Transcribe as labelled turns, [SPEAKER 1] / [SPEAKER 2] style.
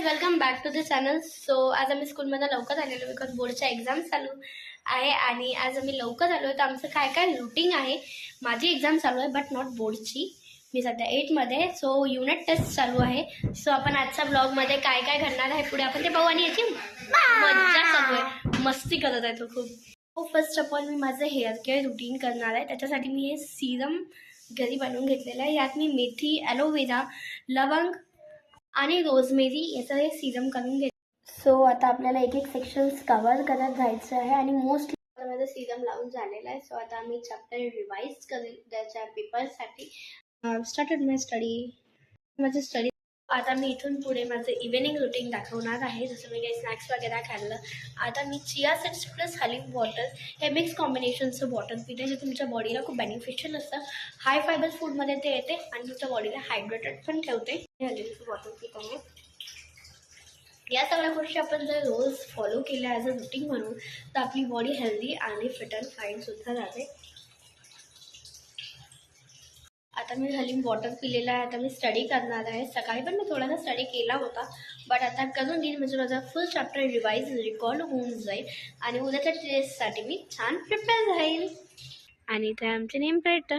[SPEAKER 1] Welcome back to the channel. So आज आम्ही स्कूलमध्ये लवकर आलेलो बिकॉज बोर्डच्या एक्झाम चालू आहे आणि आज आम्ही लवकर आलो आहे. तर आमचं काय काय रुटीन आहे. माझी एक्झाम चालू आहे बट नॉट बोर्डची. मी सध्या 8मध्ये. सो युनिट टेस्ट चालू आहे. सो आपण आजच्या ब्लॉगमध्ये काय काय घडणार आहे पुढे आपण ते पाहू आणि याची मज्जा चालू आहे. मस्ती करत आहे तो खूप. फर्स्ट ऑफ ऑल मी माझं हेअर केअर रुटीन करणार आहे. त्याच्यासाठी मी हे सिरम घरी बनवून घेतलेलं आहे. यात मी मेथी, ॲलोवेरा, लवंग आणि रोजमेरी याचं हे सिरम करून घेतलं. सो आता आपल्याला एक एक सेक्शन्स कवर करत जायचं आहे आणि मोस्टली माझं सिरम लावून झालेलं आहे. सो आता आम्ही चॅप्टर रिवाईज करेल त्याच्या पेपरसाठी. स्टार्टेड माय स्टडी. माझं स्टडी आता मी इथून पुढे माझं इव्हिनिंग रुटीन दाखवणार आहे. जसं मी काही स्नॅक्स वगैरे खाल्लं. आता मी chia seeds plus halim water हे मिक्स कॉम्बिनेशनचं वॉटर पिते जे तुमच्या बॉडीला खूप बेनिफिशियल असतं. हाय फायबर फूडमध्ये ते येते आणि तुमच्या बॉडीला हायड्रेटेड पण ठेवते. हे हलीमचं वॉटर पित आहे. या सगळ्या गोष्टी आपण जर रोज फॉलो केल्या ॲज अ रुटीन म्हणून तर आपली बॉडी हेल्दी आणि फिट अँड फाईनसुद्धा राहते. आता मी हलीम वॉटर पिलेला आहे. आता मी स्टडी करणार आहे. सकाळी पण मी थोडासा स्टडी केला होता बट आता करून घेईल म्हणजे माझा फुल चॅप्टर रिवाईज रिकॉल होऊन जाईल आणि उद्याच्या टेस्टसाठी मी छान प्रिपेअर राहील. आणि इथे आमचे नेम प्लेट.